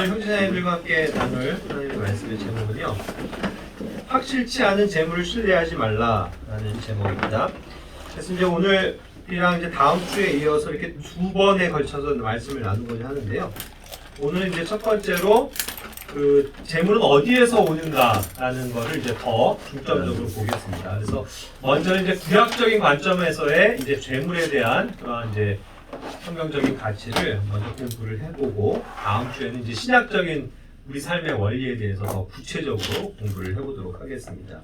오늘 형제자매들과 함께 나눌 하나님의 말씀의 제목은요, 확실치 않은 재물을 신뢰하지 말라라는 제목입니다. 그래서 이제 오늘이랑 이제 다음 주에 이어서 이렇게 두 번에 걸쳐서 말씀을 나누고자 하는데요. 오늘은 이제 첫 번째로 그 재물은 어디에서 오는가라는 거를 이제 더 중점적으로 보겠습니다. 그래서 먼저 이제 구약적인 관점에서의 이제 재물에 대한 그런 이제 성경적인 가치를 먼저 공부를 해보고, 다음 주에는 이제 신약적인 우리 삶의 원리에 대해서 더 구체적으로 공부를 해보도록 하겠습니다.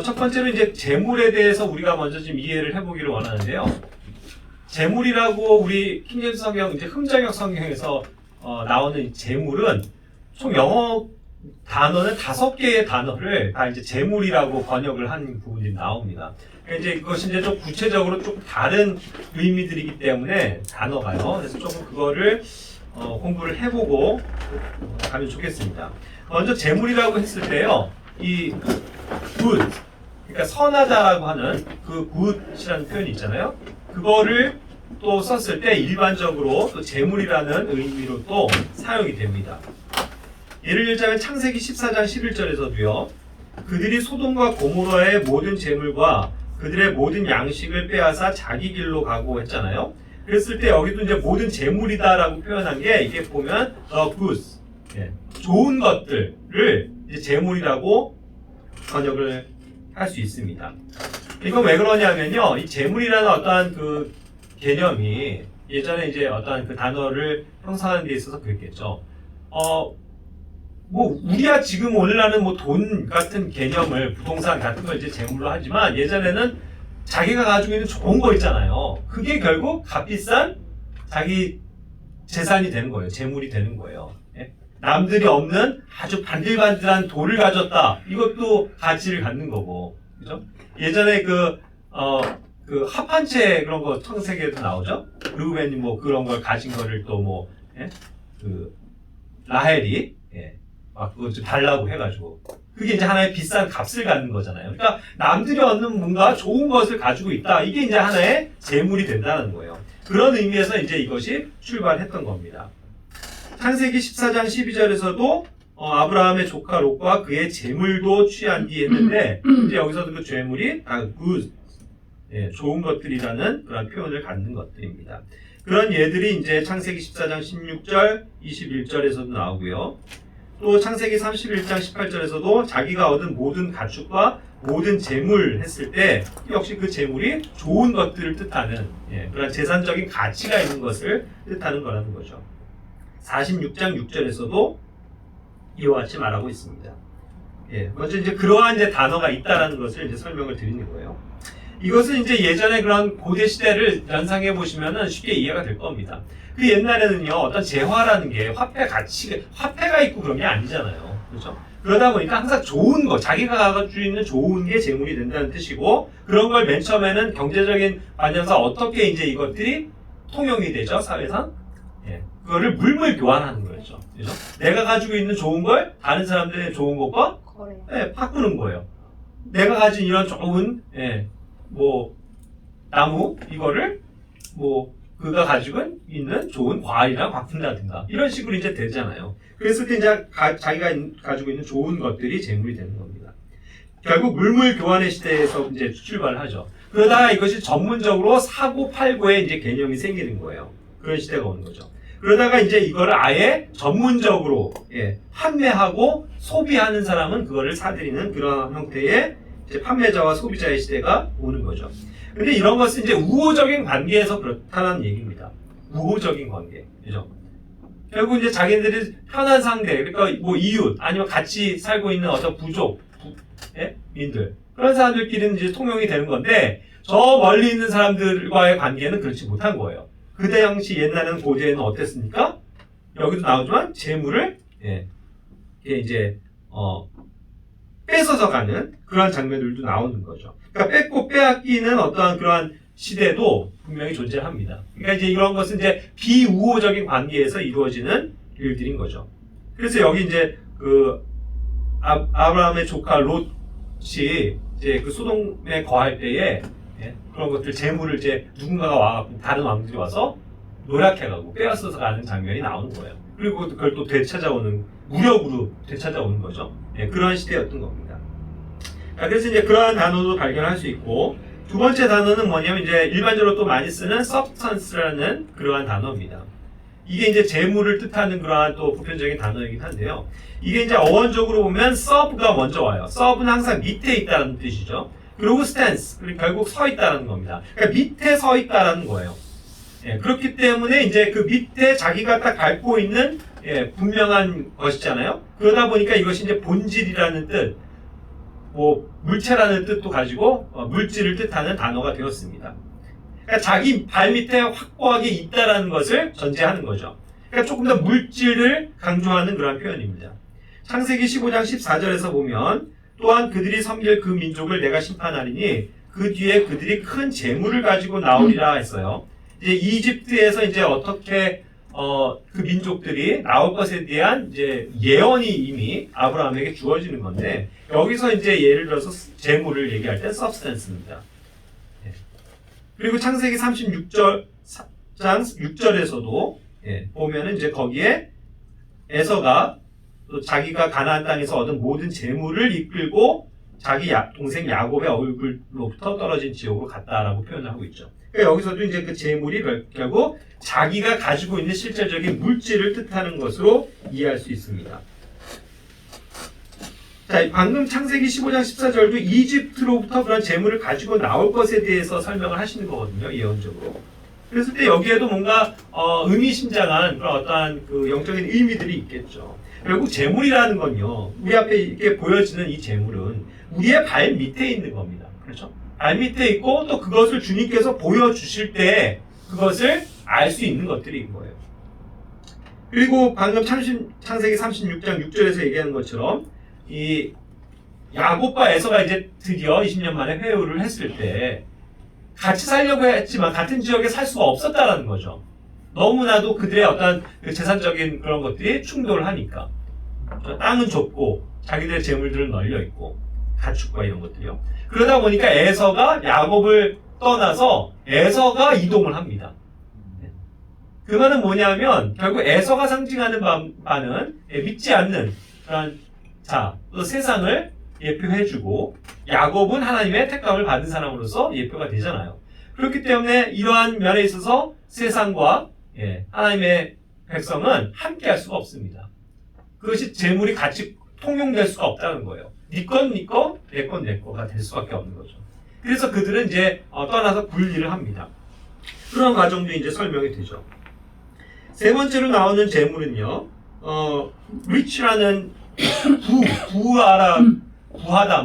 첫 번째로 이제 재물에 대해서 우리가 먼저 좀 이해를 해보기를 원하는데요. 재물이라고 우리 킹제임스 성경, 이제 흠정역 성경에서 나오는 재물은 총 영어 단어는 5개의 단어를 다 이제 재물이라고 번역을 한 부분이 나옵니다. 이제 그것이 이제 좀 구체적으로 조금 다른 의미들이기 때문에 단어가요. 그래서 조금 그거를 공부를 해보고 가면 좋겠습니다. 먼저 재물이라고 했을 때요, 이 good, 그러니까 선하다라고 하는 그 good이라는 표현이 있잖아요. 그거를 또 썼을 때 일반적으로 또 재물이라는 의미로 또 사용이 됩니다. 예를 들자면 창세기 14장 11절에서도요, 그들이 소돔과 고모라의 모든 재물과 그들의 모든 양식을 빼앗아 자기 길로 가고 했잖아요. 그랬을 때 여기도 이제 모든 재물이다라고 표현한 게, 이게 보면 the goods, 좋은 것들을 이제 재물이라고 번역을 할 수 있습니다. 이건 왜 그러냐면요, 이 재물이라는 어떠한 그 개념이 예전에 이제 어떠한 그 단어를 형성하는 데 있어서 그랬겠죠. 뭐 우리야 지금 오늘날은 뭐 돈 같은 개념을, 부동산 같은 걸 이제 재물로 하지만, 예전에는 자기가 가지고 있는 좋은 거 있잖아요. 그게 결국 값비싼 자기 재산이 되는 거예요. 재물이 되는 거예요. 남들이 없는 아주 반들반들한 돌을 가졌다, 이것도 가치를 갖는 거고, 그죠? 예전에 그 합판체 그런 거 창세기에도 나오죠. 르우벤이 뭐 그런 걸 가진 거를 또 뭐 그 라헬이 막 그거 좀 달라고 해가지고, 그게 이제 하나의 비싼 값을 갖는 거잖아요. 그러니까 남들이 얻는 뭔가 좋은 것을 가지고 있다, 이게 이제 하나의 재물이 된다는 거예요. 그런 의미에서 이제 이것이 출발했던 겁니다. 창세기 14장 12절에서도 아브라함의 조카 롯과 그의 재물도 취한 뒤 했는데, 이제 여기서도 그 재물이 good, 좋은 것들이라는 그런 표현을 갖는 것들입니다. 그런 예들이 이제 창세기 14장 16절, 21절에서도 나오고요. 또 창세기 31장 18절에서도 자기가 얻은 모든 가축과 모든 재물 했을 때 역시 그 재물이 좋은 것들을 뜻하는, 그런 재산적인 가치가 있는 것을 뜻하는 거라는 거죠. 46장 6절에서도 이와 같이 말하고 있습니다. 먼저 이제 그러한 이제 단어가 있다라는 것을 이제 설명을 드리는 거예요. 이것은 이제 예전에 그런 고대 시대를 연상해 보시면은 쉽게 이해가 될 겁니다. 그 옛날에는요, 어떤 재화라는 게 화폐가 있고 그런 게 아니잖아요. 그렇죠? 그러다 보니까 항상 좋은 거, 자기가 가지고 있는 좋은 게 재물이 된다는 뜻이고, 그런 걸 맨 처음에는 경제적인 관점에서 어떻게 이제 이것들이 통용이 되죠, 사회상? 그거를 물물 교환하는 거죠. 그렇죠? 내가 가지고 있는 좋은 걸 다른 사람들의 좋은 것과 바꾸는 거예요. 내가 가진 이런 좋은, 뭐 나무 이거를 뭐 그가 가지고 있는 좋은 과일이랑 바꾼다든가, 이런 식으로 이제 되잖아요. 그랬을 때 이제 자기가 가지고 있는 좋은 것들이 재물이 되는 겁니다. 결국 물물 교환의 시대에서 이제 출발하죠. 그러다가 이것이 전문적으로 사고 팔고의 이제 개념이 생기는 거예요. 그런 시대가 오는 거죠. 그러다가 이제 이거를 아예 전문적으로 판매하고 소비하는 사람은 그거를 사들이는 그런 형태의 이제 판매자와 소비자의 시대가 오는 거죠. 근데 이런 것은 이제 우호적인 관계에서 그렇다는 얘기입니다. 우호적인 관계. 그죠? 결국 이제 자기들이 편한 상대, 그러니까 뭐 이웃, 아니면 같이 살고 있는 어떤 부족, 민들, 그런 사람들끼리는 이제 통용이 되는 건데, 저 멀리 있는 사람들과의 관계는 그렇지 못한 거예요. 그때 당시 옛날에는 고대에는 어땠습니까? 여기도 나오지만 재물을 이제 뺏어서 가는 그러한 장면들도 나오는 거죠. 그러니까 뺏고 빼앗기는 어떠한 그러한 시대도 분명히 존재합니다. 그러니까 이제 이런 것은 이제 비우호적인 관계에서 이루어지는 일들인 거죠. 그래서 여기 이제 그 아브라함의 조카 롯이 이제 그 소돔에 거할 때에 그런 것들 재물을 이제 누군가가 와, 다른 왕들이 와서 노력해가고 빼앗아서 가는 장면이 나오는 거예요. 그리고 그걸 또 되찾아오는, 무력으로 되찾아오는 거죠. 예, 그러한 시대였던 겁니다. 자, 그래서 이제 그러한 단어도 발견할 수 있고, 두 번째 단어는 뭐냐면 이제 일반적으로 또 많이 쓰는 substance라는 그러한 단어입니다. 이게 이제 재물을 뜻하는 그러한 또 보편적인 단어이긴 한데요. 이게 이제 어원적으로 보면 sub가 먼저 와요. sub는 항상 밑에 있다는 뜻이죠. 그리고 stance, 그리고 결국 서 있다는 겁니다. 그러니까 밑에 서 있다는 거예요. 예, 그렇기 때문에 이제 그 밑에 자기가 딱 밟고 있는 분명한 것이잖아요. 그러다 보니까 이것이 이제 본질이라는 뜻, 뭐 물체라는 뜻도 가지고 물질을 뜻하는 단어가 되었습니다. 그러니까 자기 발 밑에 확고하게 있다라는 것을 전제하는 거죠. 그러니까 조금 더 물질을 강조하는 그런 표현입니다. 창세기 15장 14절에서 보면 또한 그들이 섬길 그 민족을 내가 심판하리니 그 뒤에 그들이 큰 재물을 가지고 나오리라 했어요. 이제 이집트에서 이제 어떻게 그 민족들이 나올 것에 대한 이제 예언이 이미 아브라함에게 주어지는 건데, 여기서 이제 예를 들어서 재물을 얘기할 때 substance입니다. 그리고 창세기 36장 6절에서도 보면은 이제 거기에 에서가 또 자기가 가나안 땅에서 얻은 모든 재물을 이끌고 자기 동생 야곱의 얼굴로부터 떨어진 지옥으로 갔다라고 표현을 하고 있죠. 그러니까 여기서도 이제 그 재물이 결국 자기가 가지고 있는 실질적인 물질을 뜻하는 것으로 이해할 수 있습니다. 자, 방금 창세기 15장 14절도 이집트로부터 그런 재물을 가지고 나올 것에 대해서 설명을 하시는 거거든요, 예언적으로. 그랬을 때 여기에도 뭔가 의미심장한 그런 어떠한 그 영적인 의미들이 있겠죠. 결국 재물이라는 건요, 우리 앞에 이렇게 보여지는 이 재물은 우리의 발 밑에 있는 겁니다. 그렇죠? 발 밑에 있고 또 그것을 주님께서 보여주실 때 그것을 알 수 있는 것들인 거예요. 그리고 방금 창세기 36장 6절에서 얘기하는 것처럼 이 야곱과 에서가 이제 드디어 20년 만에 회유를 했을 때 같이 살려고 했지만 같은 지역에 살 수가 없었다라는 거죠. 너무나도 그들의 어떤 그 재산적인 그런 것들이 충돌을 하니까. 땅은 좁고 자기들의 재물들은 널려 있고 가축과 이런 것들이요. 그러다 보니까 에서가 야곱을 떠나서 에서가 이동을 합니다. 그 말은 뭐냐면 결국 에서가 상징하는 바는 믿지 않는 그런 또 세상을 예표해주고, 야곱은 하나님의 택감을 받은 사람으로서 예표가 되잖아요. 그렇기 때문에 이러한 면에 있어서 세상과 하나님의 백성은 함께 할 수가 없습니다. 그것이 재물이 같이 통용될 수가 없다는 거예요. 네 건 네 거, 내 건 내 거가 될 수밖에 없는 거죠. 그래서 그들은 이제 떠나서 분리를 합니다. 그런 과정도 이제 설명이 되죠. 세 번째로 나오는 재물은요, rich라는 부하다,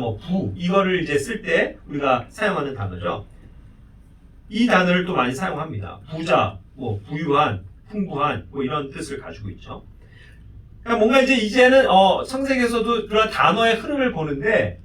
이거를 이제 쓸 때 우리가 사용하는 단어죠. 이 단어를 또 많이 사용합니다. 부자, 부유한, 풍부한, 이런 뜻을 가지고 있죠. 그러니까 뭔가 이제는, 창세기에서도 그런 단어의 흐름을 보는데,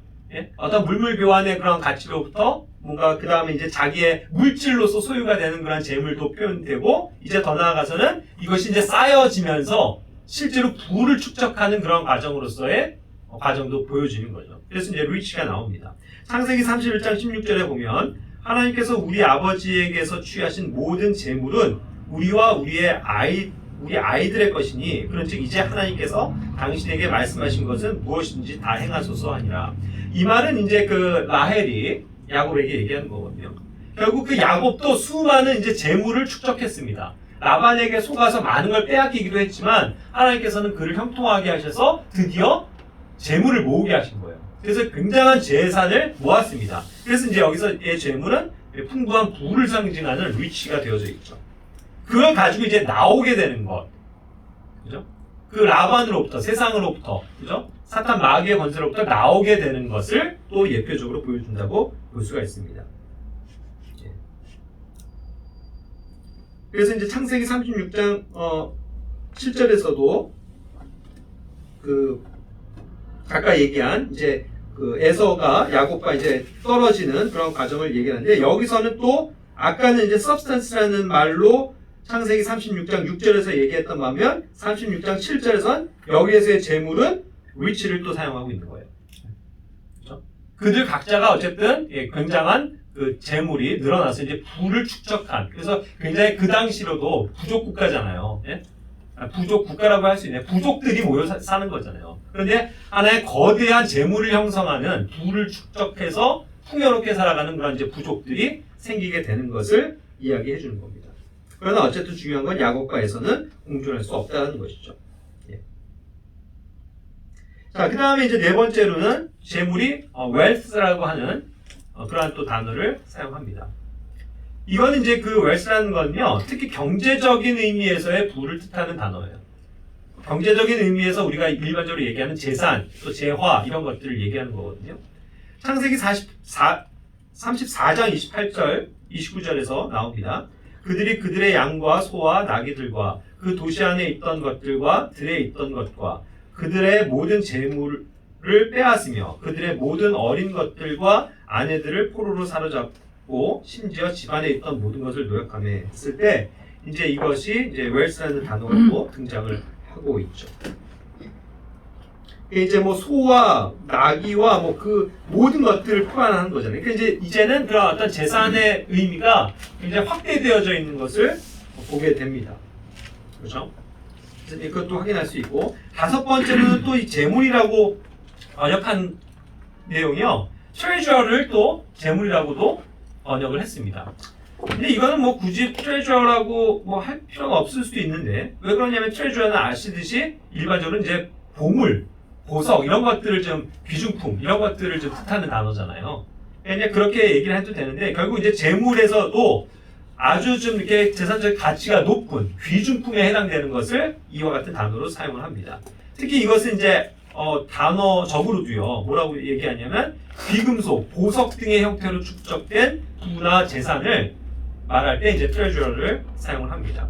어떤 물물교환의 그런 가치로부터 뭔가 그 다음에 이제 자기의 물질로서 소유가 되는 그런 재물도 표현되고, 이제 더 나아가서는 이것이 이제 쌓여지면서 실제로 부를 축적하는 그런 과정으로서의 과정도 보여지는 거죠. 그래서 이제 리치가 나옵니다. 창세기 31장 16절에 보면 하나님께서 우리 아버지에게서 취하신 모든 재물은 우리와 우리 아이들의 것이니 그런즉 이제 하나님께서 당신에게 말씀하신 것은 무엇인지 다 행하소서 하니라. 이 말은 이제 그 라헬이 야곱에게 얘기하는 거거든요. 결국 그 야곱도 수많은 이제 재물을 축적했습니다. 라반에게 속아서 많은 걸 빼앗기기도 했지만 하나님께서는 그를 형통하게 하셔서 드디어 재물을 모으게 하신 거예요. 그래서 굉장한 재산을 모았습니다. 그래서 이제 여기서의 재물은 풍부한 부를 상징하는 리치가 되어져 있죠. 그걸 가지고 이제 나오게 되는 것, 그죠? 그 라반으로부터, 세상으로부터, 그죠? 사탄 마귀의 권세로부터 나오게 되는 것을 또 예표적으로 보여준다고 볼 수가 있습니다. 그래서 이제 창세기 36장 7절에서도 그 아까 얘기한 이제 그 에서가 야곱과 이제 떨어지는 그런 과정을 얘기하는데, 여기서는 또 아까는 이제 substance라는 말로 창세기 36장 6절에서 얘기했던 반면 36장 7절에선 여기에서의 재물은 rich를 또 사용하고 있는 거예요. 그렇죠? 그들 각자가 어쨌든 굉장한 그 재물이 늘어나서 이제 부를 축적한, 그래서 굉장히 그 당시로도 부족 국가잖아요. 예? 부족 국가라고 할 수 있는 부족들이 모여 사는 거잖아요. 그런데 하나의 거대한 재물을 형성하는 부를 축적해서 풍요롭게 살아가는 그런 이제 부족들이 생기게 되는 것을 이야기해 주는 겁니다. 그러나 어쨌든 중요한 건 야곱과에서는 공존할 수 없다는 것이죠. 예. 자, 그 다음에 이제 네 번째로는 재물이 wealth라고 하는 그러한 또 단어를 사용합니다. 이거는 이제 그 wealth라는 건요, 특히 경제적인 의미에서의 부를 뜻하는 단어예요. 경제적인 의미에서 우리가 일반적으로 얘기하는 재산, 또 재화 이런 것들을 얘기하는 거거든요. 창세기 34장 28절, 29절에서 나옵니다. 그들이 그들의 양과 소와 나귀들과 그 도시 안에 있던 것들과 들에 있던 것과 그들의 모든 재물을 빼앗으며 그들의 모든 어린 것들과 아내들을 포로로 사로잡고 심지어 집안에 있던 모든 것을 노역하며 했을 때 이제 이것이 이제 wealth라는 단어가 또 등장을 하고 있죠. 이제 뭐 소와 나귀와 뭐 그 모든 것들을 표현하는 거잖아요. 그러니까 이제는 그런 어떤 재산의 의미가 굉장히 확대되어져 있는 것을 보게 됩니다. 그렇죠? 그래서 이것도 확인할 수 있고, 다섯 번째로는 또 이 재물이라고 번역한 내용이요, 트레저를 또 재물이라고도 번역을 했습니다. 근데 이거는 뭐 굳이 트레저라고 뭐 할 필요가 없을 수도 있는데, 왜 그러냐면 트레저는 아시듯이 일반적으로 이제 보물, 보석 이런 것들을 좀, 귀중품 이런 것들을 좀 뜻하는 단어잖아요. 그냥 그렇게 얘기를 해도 되는데, 결국 이제 재물에서도 아주 좀 이렇게 재산적 가치가 높은 귀중품에 해당되는 것을 이와 같은 단어로 사용을 합니다. 특히 이것은 이제 단어적으로도요, 뭐라고 얘기하냐면 귀금속, 보석 등의 형태로 축적된 부나 재산을 말할 때 이제 트레저를 사용을 합니다.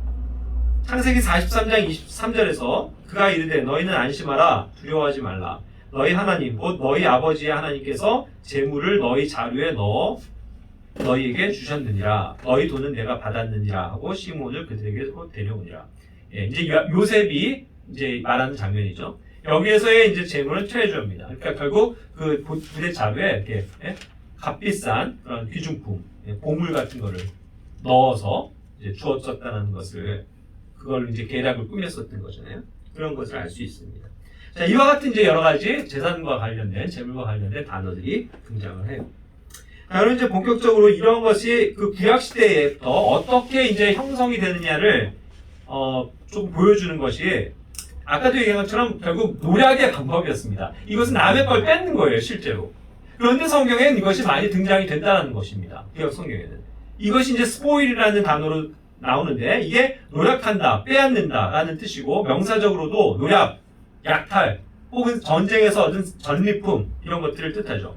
창세기 43장 23절에서 그가 이르되 너희는 안심하라, 두려워하지 말라. 너희 하나님 곧 너희 아버지의 하나님께서 재물을 너희 자루에 넣어 너희에게 주셨느니라. 너희 돈은 내가 받았느니라 하고 시몬을 그들에게로 데려오니라. 예, 이제 요셉이 이제 말하는 장면이죠. 여기에서의 이제 재물은 트레저입니다. 그러니까 결국 그 부대 자루에 이렇게 값비싼 그런 귀중품, 보물 같은 거를 넣어서 이제 주었었다는 것을, 그걸 이제 계략을 꾸몄었던 거잖아요. 그런 것을 알 수 있습니다. 자, 이와 같은 이제 여러 가지 재산과 관련된, 재물과 관련된 단어들이 등장을 해요. 자, 그럼 이제 본격적으로 이런 것이 그 구약 시대에부터 어떻게 이제 형성이 되느냐를 조금 보여주는 것이, 아까도 얘기한 것처럼 결국 노략의 방법이었습니다. 이것은 남의 걸 뺏는 거예요, 실제로. 그런데 성경에는 이것이 많이 등장이 된다는 것입니다. 구약 성경에는. 이것이 이제 스포일이라는 단어로 나오는데, 이게 노략한다, 빼앗는다 라는 뜻이고, 명사적으로도 노략, 약탈, 혹은 전쟁에서 얻은 전리품 이런 것들을 뜻하죠.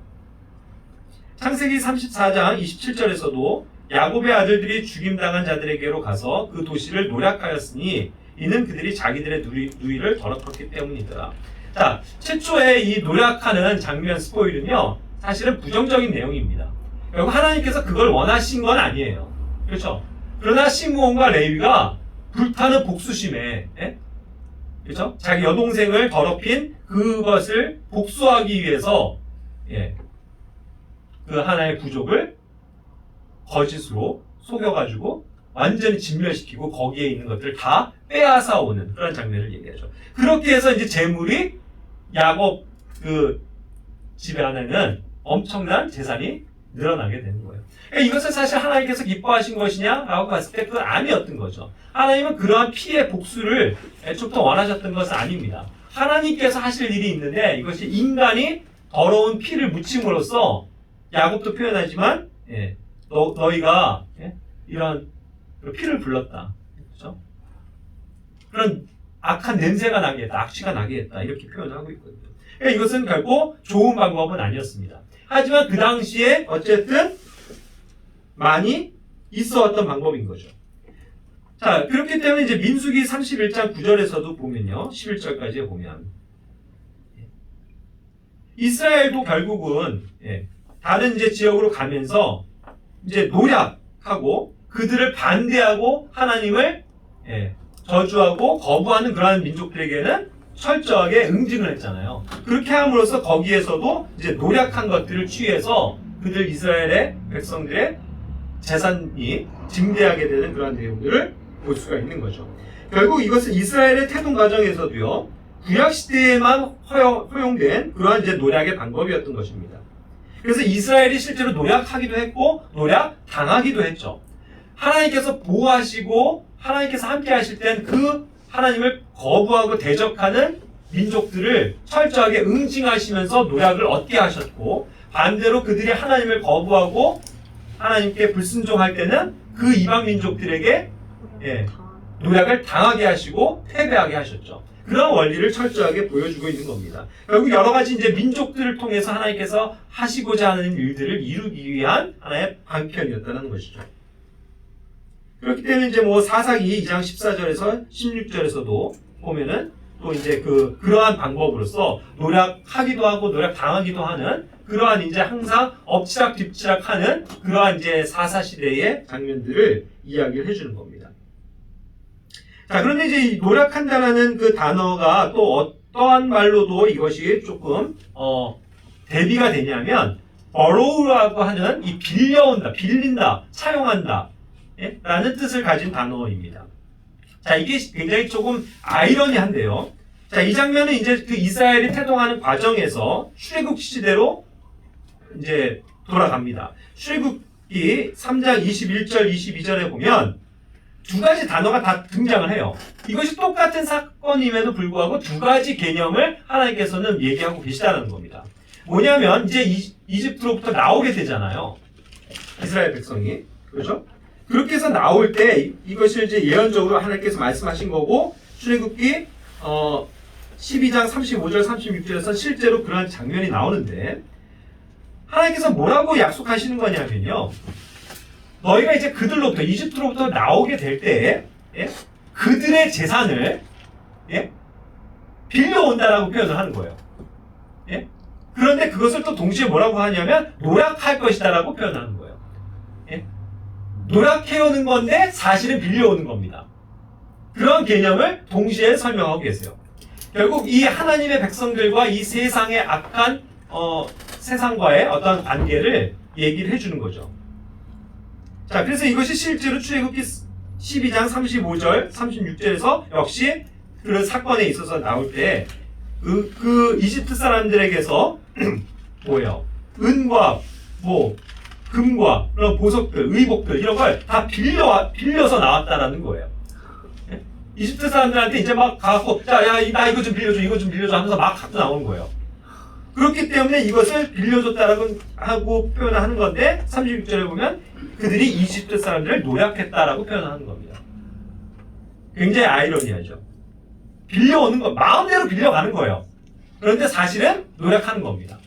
창세기 34장 27절에서도 야곱의 아들들이 죽임당한 자들에게로 가서 그 도시를 노략하였으니 이는 그들이 자기들의 누이를 더럽혔기 때문이더라. 자, 최초에 이 노략하는 장면 스포일은요, 사실은 부정적인 내용입니다. 결국 하나님께서 그걸 원하신 건 아니에요. 그렇죠? 그러나 시므온과 레위가 불타는 복수심에, 그렇죠? 자기 여동생을 더럽힌 그것을 복수하기 위해서, 그 하나의 부족을 거짓으로 속여가지고 완전히 진멸시키고 거기에 있는 것들을 다 빼앗아 오는 그런 장면을 얘기하죠. 그렇게 해서 이제 재물이 야곱 그 집에 안에는 엄청난 재산이 늘어나게 되는 거예요. 그러니까 이것을 사실 하나님께서 기뻐하신 것이냐라고 봤을 때 그건 아니었던 거죠. 하나님은 그러한 피해 복수를 애초부터 원하셨던 것은 아닙니다. 하나님께서 하실 일이 있는데 이것이 인간이 더러운 피를 묻힘으로써, 야곱도 표현하지만 너희가 이런 피를 불렀다, 그렇죠? 그런 악한 냄새가 나게 했다, 악취가 나게 했다, 이렇게 표현을 하고 있거든요. 그러니까 이것은 결국 좋은 방법은 아니었습니다. 하지만 그 당시에 어쨌든 많이 있어왔던 방법인 거죠. 자, 그렇기 때문에 이제 민수기 31장 9절에서도 보면요, 11절까지 보면 이스라엘도 결국은 다른 이제 지역으로 가면서 이제 노략하고 그들을 반대하고 하나님을 저주하고 거부하는 그러한 민족들에게는 철저하게 응징을 했잖아요. 그렇게 함으로써 거기에서도 이제 노략한 것들을 취해서 그들 이스라엘의 백성들의 재산이 증대하게 되는 그런 내용들을 볼 수가 있는 거죠. 결국 이것은 이스라엘의 태동 과정에서도요, 구약 시대에만 허용된 그러한 이제 노략의 방법이었던 것입니다. 그래서 이스라엘이 실제로 노략하기도 했고 노략당하기도 했죠. 하나님께서 보호하시고 하나님께서 함께 하실 땐 그 하나님을 거부하고 대적하는 민족들을 철저하게 응징하시면서 노략을 얻게 하셨고, 반대로 그들이 하나님을 거부하고 하나님께 불순종할 때는 그 이방 민족들에게 노략을 당하게 하시고 패배하게 하셨죠. 그런 원리를 철저하게 보여주고 있는 겁니다. 결국 여러 가지 이제 민족들을 통해서 하나님께서 하시고자 하는 일들을 이루기 위한 하나의 방편이었다는 것이죠. 그렇기 때문에 이제 뭐 사사기 2장 14절에서 16절에서도 보면은 또 이제 그러한 방법으로서 노략하기도 하고 노략당하기도 하는 그러한 이제 항상 엎치락 뒤치락 하는 그러한 이제 사사시대의 장면들을 이야기를 해주는 겁니다. 자, 그런데 이제 이 노략한다라는 그 단어가 또 어떠한 말로도 이것이 조금, 대비가 되냐면, borrow라고 하는 이 빌려온다, 빌린다, 차용한다, 라는 뜻을 가진 단어입니다. 자, 이게 굉장히 조금 아이러니한데요. 자, 이 장면은 이제 그 이스라엘이 태동하는 과정에서 출애굽 시대로 이제 돌아갑니다. 출애굽기 3장 21절, 22절에 보면 두 가지 단어가 다 등장을 해요. 이것이 똑같은 사건임에도 불구하고 두 가지 개념을 하나님께서는 얘기하고 계시다는 겁니다. 뭐냐면 이제 이집트로부터 나오게 되잖아요. 이스라엘 백성이. 그렇죠? 그렇게 해서 나올 때 이것을 이제 예언적으로 하나님께서 말씀하신 거고, 출애굽기 12장 35절 36절에서 실제로 그런 장면이 나오는데, 하나님께서 뭐라고 약속하시는 거냐면요, 너희가 이제 그들로부터 이집트로부터 나오게 될 때 그들의 재산을 빌려온다라고 표현을 하는 거예요. 그런데 그것을 또 동시에 뭐라고 하냐면 노략할 것이다라고 표현하는 거예요. 노략해오는 건데 사실은 빌려오는 겁니다. 그런 개념을 동시에 설명하고 계세요. 결국 이 하나님의 백성들과 이 세상의 악한 세상과의 어떤 관계를 얘기를 해주는 거죠. 자, 그래서 이것이 실제로 출애굽기 12장 35절, 36절에서 역시 그런 사건에 있어서 나올 때 그 이집트 사람들에게서 뭐예요? 은과 금과 그런 보석들, 의복들 이런 걸 다 빌려서 나왔다라는 거예요. 이집트 사람들한테 이제 막 가갖고 나 이거 좀 빌려줘 하면서 막 갖고 나오는 거예요. 그렇기 때문에 이것을 빌려줬다라고 하고 표현하는 건데 36절에 보면 그들이 이집트 사람들을 노략했다라고 표현하는 겁니다. 굉장히 아이러니하죠. 빌려오는 거, 마음대로 빌려가는 거예요. 그런데 사실은 노략하는 겁니다.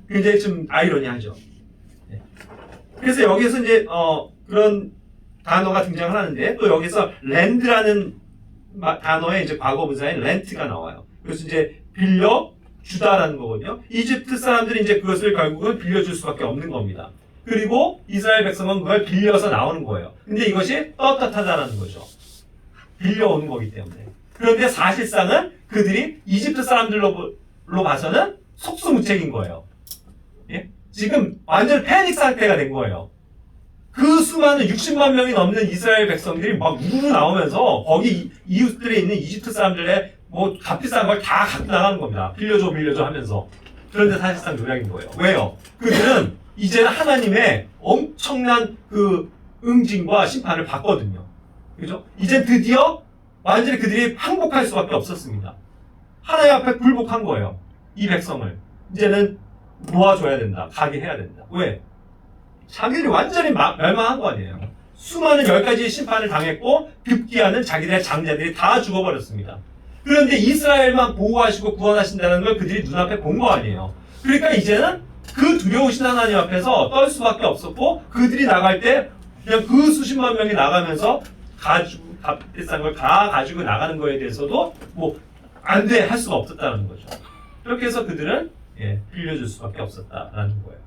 굉장히 좀 아이러니하죠. 그래서 여기서 이제 그런 단어가 등장을 하는데, 또 여기서 랜드라는 단어의 이제 과거 분사인 렌트가 나와요. 그래서 이제 빌려주다라는 거거든요. 이집트 사람들이 이제 그것을 결국은 빌려줄 수밖에 없는 겁니다. 그리고 이스라엘 백성은 그걸 빌려서 나오는 거예요. 근데 이것이 떳떳하다라는 거죠. 빌려오는 거기 때문에. 그런데 사실상은 그들이 이집트 사람들로 봐서는 속수무책인 거예요. 지금 완전 패닉 상태가 된 거예요. 그 수많은 60만 명이 넘는 이스라엘 백성들이 막 우르르 나오면서 거기 이웃들에 있는 이집트 사람들의 값비싼 걸 다 갖고 나가는 겁니다. 빌려줘 하면서. 그런데 사실상 노략인 거예요. 왜요? 그들은 이제는 하나님의 엄청난 그 응징과 심판을 받거든요. 그죠? 이제 드디어 완전히 그들이 항복할 수밖에 없었습니다. 하나님 앞에 굴복한 거예요. 이 백성을. 이제는 놓아줘야 된다. 가게 해야 된다. 왜? 자기들이 완전히 멸망한 거 아니에요. 수많은 10가지의 심판을 당했고 급기야는 자기들의 장자들이 다 죽어버렸습니다. 그런데 이스라엘만 보호하시고 구원하신다는 걸 그들이 눈앞에 본 거 아니에요. 그러니까 이제는 그 두려우신 하나님 앞에서 떨 수밖에 없었고, 그들이 나갈 때 그냥 그 수십만 명이 나가면서 값비싼 걸 다 가지고 나가는 거에 대해서도 안 돼 할 수가 없었다는 거죠. 그렇게 해서 그들은 빌려줄 수밖에 없었다라는 거예요.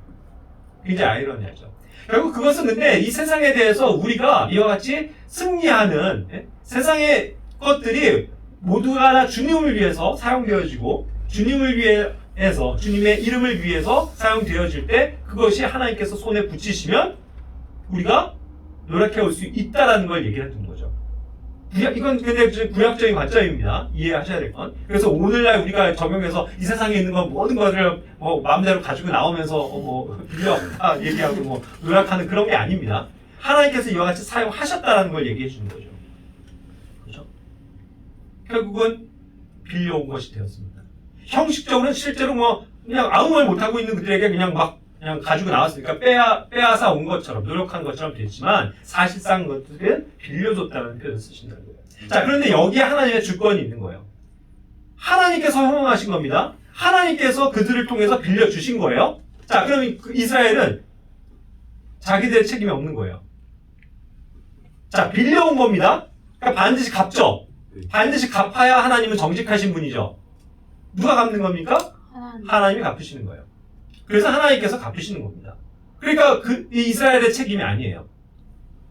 굉장히 아이러니하죠. 결국 그것은 근데 이 세상에 대해서 우리가 이와 같이 승리하는 세상의 것들이 모두가 다 주님을 위해서 사용되어지고 주님을 위해 에서 주님의 이름을 위해서 사용되어질 때 그것이 하나님께서 손에 붙이시면 우리가 노력해 올 수 있다라는 걸 얘기를 했던 거죠. 이건 근데 구약적인 관점입니다. 이해하셔야 될 건. 그래서 오늘날 우리가 적용해서 이 세상에 있는 건 모든 것을 뭐 마음대로 가지고 나오면서 뭐 빌려 얘기하고 뭐 노력하는 그런 게 아닙니다. 하나님께서 이와 같이 사용하셨다라는 걸 얘기해 주는 거죠. 그렇죠? 결국은 빌려온 것이 되었습니다. 형식적으로는 실제로 뭐 그냥 아무 말 못하고 있는 그들에게 그냥 가지고 나왔으니까 빼앗아 온 것처럼 노력한 것처럼 됐지만 사실상 그것들은 빌려줬다는 표현을 쓰신다는 거예요. 자, 그런데 여기에 하나님의 주권이 있는 거예요. 하나님께서 허용하신 겁니다. 하나님께서 그들을 통해서 빌려주신 거예요. 자, 그러면 이스라엘은 자기들의 책임이 없는 거예요. 자, 빌려온 겁니다. 그러니까 반드시 갚죠. 반드시 갚아야 하나님은 정직하신 분이죠. 누가 갚는 겁니까? 하나님이 갚으시는 거예요. 그래서 하나님께서 갚으시는 겁니다. 그러니까 이 이스라엘의 책임이 아니에요.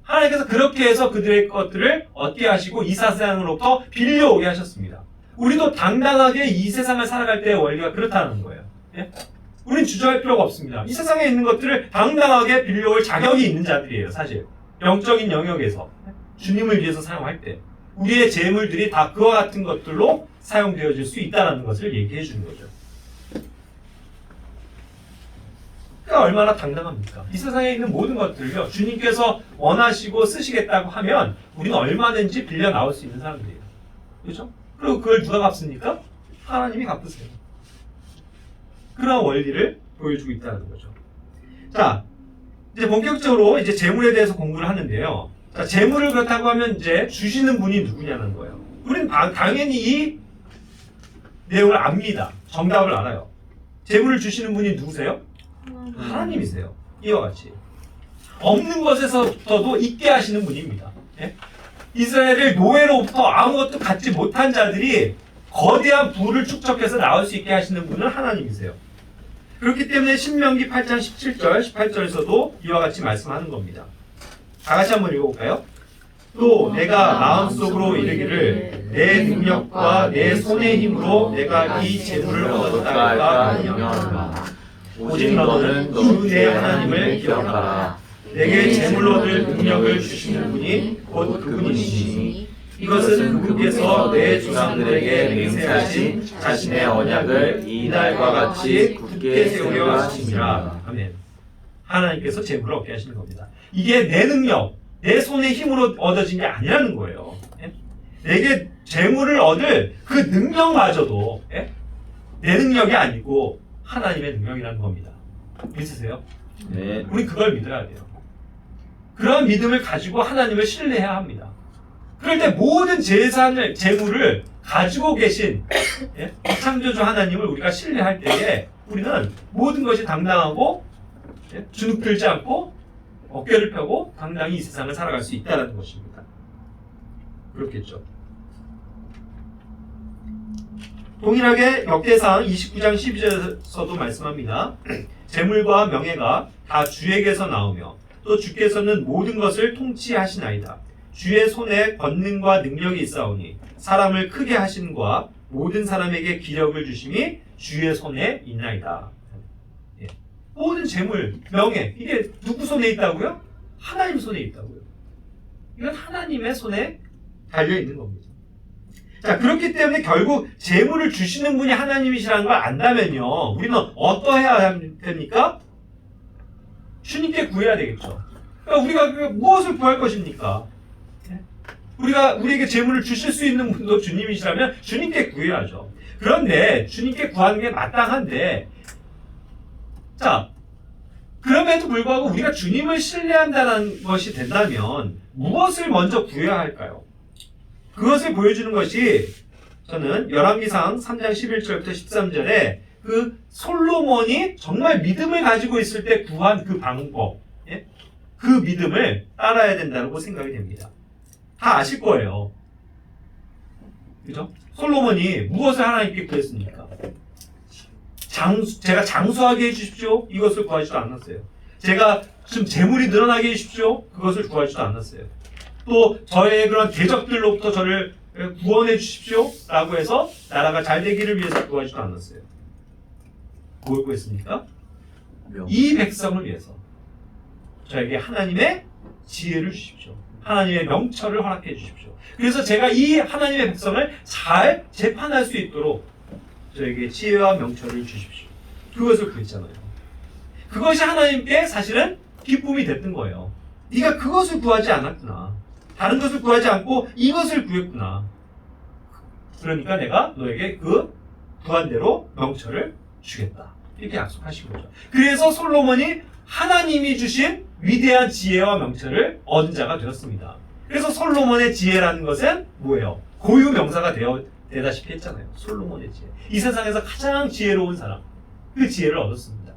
하나님께서 그렇게 해서 그들의 것들을 얻게 하시고 이 세상으로부터 빌려오게 하셨습니다. 우리도 당당하게 이 세상을 살아갈 때의 원리가 그렇다는 거예요. 예? 우린 주저할 필요가 없습니다. 이 세상에 있는 것들을 당당하게 빌려올 자격이 있는 자들이에요. 사실 영적인 영역에서 주님을 위해서 사용할 때 우리의 재물들이 다 그와 같은 것들로 사용되어질 수 있다는 것을 얘기해 주는 거죠. 그러니까 얼마나 당당합니까? 이 세상에 있는 모든 것들을요, 주님께서 원하시고 쓰시겠다고 하면 우리는 얼마든지 빌려 나올 수 있는 사람들이에요. 그렇죠? 그리고 그걸 누가 갚습니까? 하나님이 갚으세요. 그런 원리를 보여주고 있다는 거죠. 자, 이제 본격적으로 이제 재물에 대해서 공부를 하는데요. 자, 재물을 그렇다고 하면 이제 주시는 분이 누구냐는 거예요. 우리는 당연히 이 내용을 압니다. 정답을 알아요. 재물을 주시는 분이 누구세요? 하나님이세요. 이와 같이 없는 것에서부터도 있게 하시는 분입니다. 예? 이스라엘을 노예로부터 아무것도 갖지 못한 자들이 거대한 부를 축적해서 나올 수 있게 하시는 분은 하나님이세요. 그렇기 때문에 신명기 8장 17절, 18절에서도 이와 같이 말씀하는 겁니다. 다 같이 한번 읽어볼까요? 또 내가 마음속으로 이르기를 내 능력과 내 손의 힘으로 내가 이 재물을 얻었다 하며 오직 너는 주 내 하나님을 기억하라. 내게 재물로 얻을 능력을 주시는 분이 곧 그분이시니 이것은 그분께서 내 조상들에게 맹세하신 자신의 언약을 이날과 같이 굳게 세우려 하심이라. 아멘. 하나님께서 재물을 얻게 하시는 겁니다. 이게 내 능력, 내 손의 힘으로 얻어진 게 아니라는 거예요. 내게 재물을 얻을 그 능력마저도 내 능력이 아니고 하나님의 능력이라는 겁니다. 믿으세요? 네. 우리 그걸 믿어야 돼요. 그런 믿음을 가지고 하나님을 신뢰해야 합니다. 그럴 때 모든 재물을 가지고 계신 창조주 하나님을 우리가 신뢰할 때에 우리는 모든 것이 당당하고 주눅 들지 않고 어깨를 펴고 당당히 이 세상을 살아갈 수 있다는 것입니다. 그렇겠죠. 동일하게 역대상 29장 12절에서도 말씀합니다. 재물과 명예가 다 주에게서 나오며 또 주께서는 모든 것을 통치하시나이다. 주의 손에 권능과 능력이 있사오니 사람을 크게 하심과 모든 사람에게 기력을 주심이 주의 손에 있나이다. 예. 모든 재물, 명예 이게 누구 손에 있다고요? 하나님 손에 있다고요. 이건 하나님의 손에 달려있는 겁니다. 자, 그렇기 때문에 결국 재물을 주시는 분이 하나님이시라는 걸 안다면요, 우리는 어떠해야 됩니까? 주님께 구해야 되겠죠. 그러니까 우리가 무엇을 구할 것입니까? 우리에게 재물을 주실 수 있는 분도 주님이시라면 주님께 구해야죠. 그런데 주님께 구하는 게 마땅한데, 자, 그럼에도 불구하고 우리가 주님을 신뢰한다는 것이 된다면 무엇을 먼저 구해야 할까요? 그것을 보여주는 것이 저는 열왕기상 3장 11절부터 13절에 그 솔로몬이 정말 믿음을 가지고 있을 때 구한 그 방법, 그 믿음을 따라야 된다고 생각이 됩니다. 다 아실 거예요. 그죠? 솔로몬이 무엇을 하나님께 구했습니까? 제가 장수하게 해주십시오. 이것을 구하지도 않았어요. 제가 좀 재물이 늘어나게 해주십시오. 그것을 구하지도 않았어요. 또 저의 그런 대적들로부터 저를 구원해 주십시오 라고 해서 나라가 잘 되기를 위해서 구하지도 않았어요. 뭘 구했습니까? 이 백성을 위해서 저에게 하나님의 지혜를 주십시오. 하나님의 명철을 허락해 주십시오. 그래서 제가 이 하나님의 백성을 잘 재판할 수 있도록 저에게 지혜와 명철을 주십시오. 그것을 구했잖아요. 그것이 하나님께 사실은 기쁨이 됐던 거예요. 네가 그것을 구하지 않았구나. 다른 것을 구하지 않고 이것을 구했구나. 그러니까 내가 너에게 그 구한 대로 명철을 주겠다. 이렇게 약속하신 거죠. 그래서 솔로몬이 하나님이 주신 위대한 지혜와 명철을 얻은 자가 되었습니다. 그래서 솔로몬의 지혜라는 것은 뭐예요? 고유 명사가 되다시피 했잖아요. 솔로몬의 지혜. 이 세상에서 가장 지혜로운 사람. 그 지혜를 얻었습니다.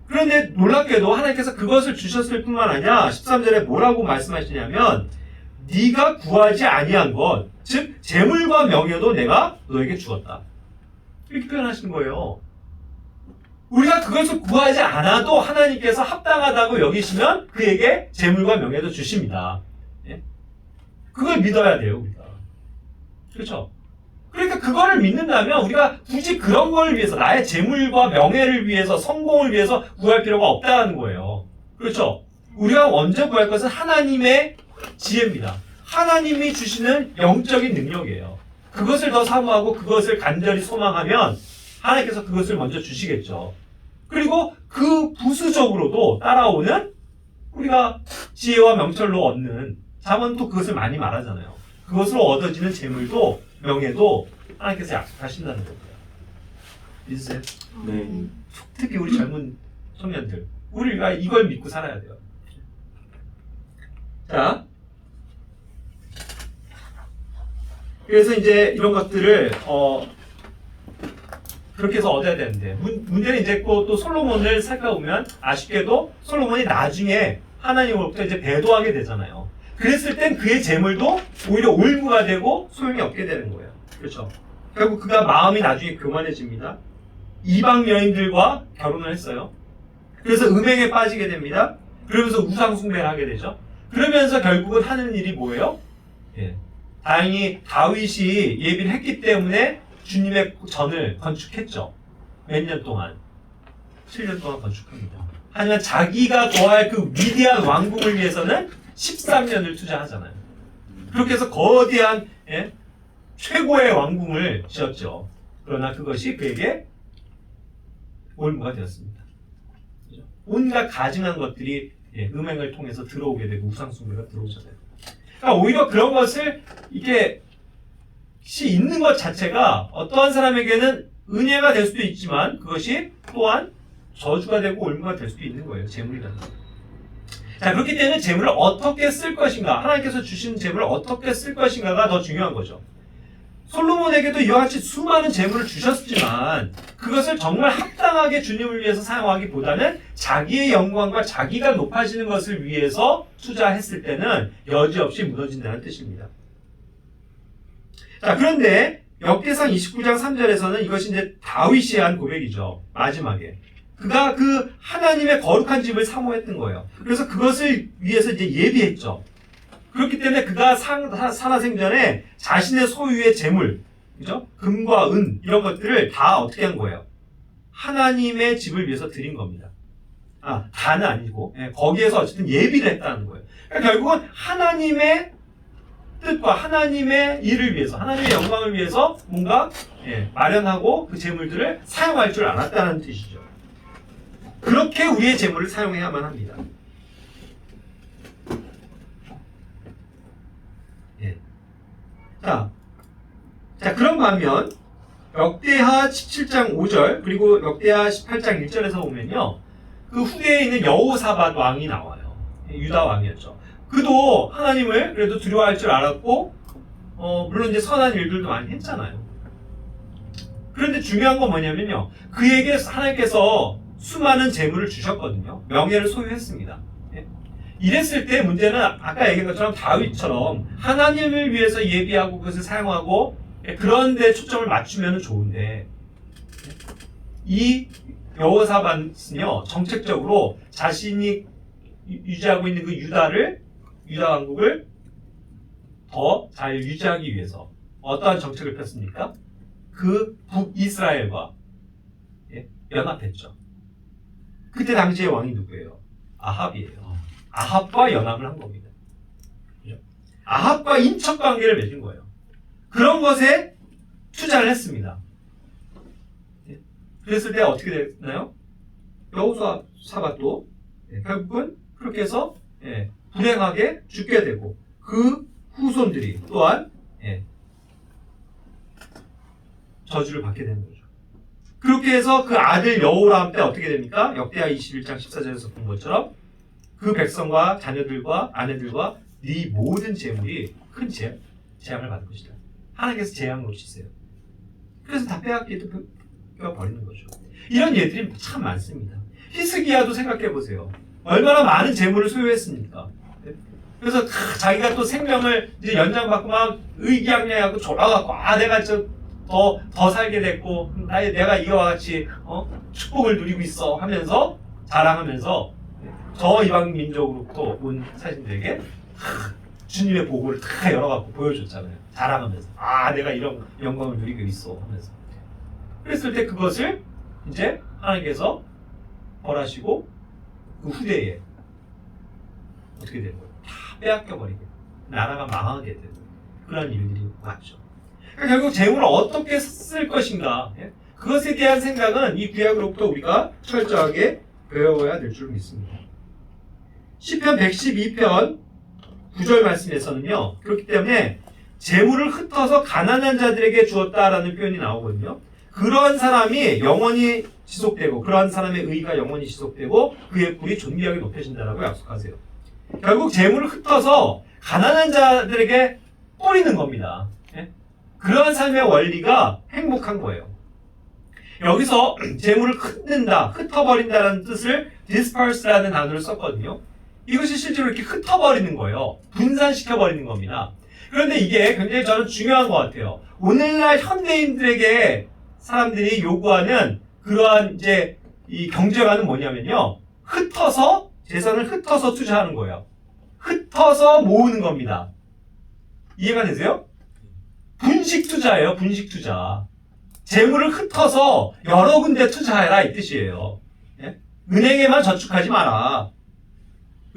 그런데 놀랍게도 하나님께서 그것을 주셨을 뿐만 아니라 13절에 뭐라고 말씀하시냐면 네가 구하지 아니한 것, 즉 재물과 명예도 내가 너에게 주었다. 이렇게 표현하시는 거예요. 우리가 그것을 구하지 않아도 하나님께서 합당하다고 여기시면 그에게 재물과 명예도 주십니다. 예? 그걸 믿어야 돼요, 우리가. 그렇죠? 그러니까 그거를 믿는다면 우리가 굳이 그런 걸 위해서 나의 재물과 명예를 위해서 성공을 위해서 구할 필요가 없다는 거예요. 그렇죠? 우리가 먼저 구할 것은 하나님의 지혜입니다. 하나님이 주시는 영적인 능력이에요. 그것을 더 사모하고 그것을 간절히 소망하면 하나님께서 그것을 먼저 주시겠죠. 그리고 그 부수적으로도 따라오는 우리가 지혜와 명철로 얻는 잠언도 그것을 많이 말하잖아요. 그것으로 얻어지는 재물도 명예도 하나님께서 약속하신다는 거예요. 믿으세요? 네. 특히 우리 젊은 청년들, 우리가 이걸 믿고 살아야 돼요. 자, 그래서 이제 이런 것들을 그렇게 해서 얻어야 되는데 문제는 이제 또 솔로몬을 살펴보면 아쉽게도 솔로몬이 나중에 하나님으로부터 이제 배도하게 되잖아요. 그랬을 땐 그의 재물도 오히려 올무가 되고 소용이 없게 되는 거예요. 그렇죠? 결국 그가 마음이 나중에 교만해집니다. 이방 여인들과 결혼을 했어요. 그래서 음행에 빠지게 됩니다. 그러면서 우상 숭배를 하게 되죠. 그러면서 결국은 하는 일이 뭐예요? 예. 다행히 다윗이 예비를 했기 때문에 주님의 전을 건축했죠. 몇 년 동안? 7년 동안 건축합니다. 하지만 자기가 거할 그 위대한 왕궁을 위해서는 13년을 투자하잖아요. 그렇게 해서 거대한 최고의 왕궁을 지었죠. 그러나 그것이 그에게 올무가 되었습니다. 온갖 가증한 것들이 음행을 통해서 들어오게 되고 우상숭배가 들어오잖아요. 그러니까 오히려 그런 것을 이게 있는 것 자체가 어떠한 사람에게는 은혜가 될 수도 있지만 그것이 또한 저주가 되고 올무가 될 수도 있는 거예요. 재물이라는 거. 자, 그렇기 때문에 재물을 어떻게 쓸 것인가, 하나님께서 주신 재물을 어떻게 쓸 것인가가 더 중요한 거죠. 솔로몬에게도 이와 같이 수많은 재물을 주셨지만 그것을 정말 합당하게 주님을 위해서 사용하기보다는 자기의 영광과 자기가 높아지는 것을 위해서 투자했을 때는 여지없이 무너진다는 뜻입니다. 자, 그런데 역대상 29장 3절에서는 이것이 이제 다윗이 한 고백이죠. 마지막에. 그가 그 하나님의 거룩한 집을 사모했던 거예요. 그래서 그것을 위해서 이제 예비했죠. 그렇기 때문에 그가 살아생전에 자신의 소유의 재물, 그죠? 금과 은, 이런 것들을 다 어떻게 한 거예요? 하나님의 집을 위해서 드린 겁니다. 다는 아니고, 거기에서 어쨌든 예비를 했다는 거예요. 그러니까 결국은 하나님의 뜻과 하나님의 일을 위해서, 하나님의 영광을 위해서 뭔가 마련하고 그 재물들을 사용할 줄 알았다는 뜻이죠. 그렇게 우리의 재물을 사용해야만 합니다. 자, 그런 반면 역대하 17장 5절 그리고 역대하 18장 1절에서 보면요, 그 후대에 있는 여호사밧 왕이 나와요. 유다 왕이었죠. 그도 하나님을 그래도 두려워할 줄 알았고 물론 이제 선한 일들도 많이 했잖아요. 그런데 중요한 건 뭐냐면요, 그에게 하나님께서 수많은 재물을 주셨거든요. 명예를 소유했습니다. 이랬을 때 문제는 아까 얘기한 것처럼 다윗처럼 하나님을 위해서 예비하고 그것을 사용하고 그런 데 초점을 맞추면 좋은데, 이 여호사밧은요 정책적으로 자신이 유지하고 있는 그 유다 왕국을 더 잘 유지하기 위해서 어떠한 정책을 폈습니까? 그 북이스라엘과 연합했죠. 그때 당시의 왕이 누구예요? 아합이에요. 아합과 연합을 한 겁니다. 그죠? 아합과 인척 관계를 맺은 거예요. 그런 것에 투자를 했습니다. 그랬을 때 어떻게 됐나요? 여호수아가 또 결국은 그렇게 해서 불행하게 죽게 되고 그 후손들이 또한 저주를 받게 되는 거죠. 그렇게 해서 그 아들 여호람 때 어떻게 됩니까? 역대하 21장 14절에서 본 것처럼 그 백성과 자녀들과 아내들과 네 모든 재물이 큰 재앙을 받을 것이다. 하나님께서 재앙을 놓치세요. 그래서 다 빼앗기도 버리는 거죠. 이런 예들이 참 많습니다. 히스기야도 생각해 보세요. 얼마나 많은 재물을 소유했습니까? 그래서 자기가 또 생명을 이제 연장받고 막 의기양양하고 졸아갖고 내가 더 살게 됐고 내가 이와 같이 축복을 누리고 있어 하면서 자랑하면서 저 이방 민족으로부터 온 사신들에게 주님의 보고를 다 열어갖고 보여줬잖아요. 자랑하면서 내가 이런 영광을 누리고 있어 하면서 그랬을 때 그것을 이제 하나님께서 벌하시고 그 후대에 어떻게 되는 거예요? 다 빼앗겨버리게 나라가 망하게 되는 그런 일들이 왔죠. 그러니까 결국 재물을 어떻게 쓸 것인가 그것에 대한 생각은 이 구약으로부터 우리가 철저하게 배워야 될 줄 믿습니다. 시편 112편 9절 말씀에서는요. 그렇기 때문에 재물을 흩어서 가난한 자들에게 주었다라는 표현이 나오거든요. 그러한 사람이 영원히 지속되고 그러한 사람의 의가 영원히 지속되고 그의 뿔이 존귀하게 높여진다라고 약속하세요. 결국 재물을 흩어서 가난한 자들에게 뿌리는 겁니다. 그러한 삶의 원리가 행복한 거예요. 여기서 재물을 흩는다, 흩어버린다는 뜻을 disperse라는 단어를 썼거든요. 이것이 실제로 이렇게 흩어버리는 거예요. 분산시켜버리는 겁니다. 그런데 이게 굉장히 저는 중요한 것 같아요. 오늘날 현대인들에게 사람들이 요구하는 그러한 이제 이 경제관은 뭐냐면요. 흩어서, 재산을 흩어서 투자하는 거예요. 흩어서 모으는 겁니다. 이해가 되세요? 분식 투자예요, 분식 투자. 재물을 흩어서 여러 군데 투자해라 이 뜻이에요. 은행에만 저축하지 마라.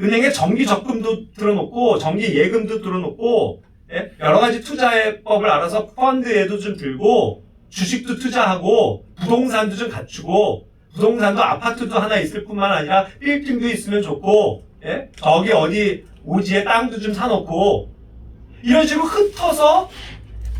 은행에 정기 적금도 들어놓고 정기 예금도 들어놓고 여러 가지 투자법을 알아서 펀드에도 좀 들고 주식도 투자하고 부동산도 좀 갖추고 부동산도 아파트도 하나 있을 뿐만 아니라 빌딩도 있으면 좋고 저기 어디 오지에 땅도 좀 사놓고 이런 식으로 흩어서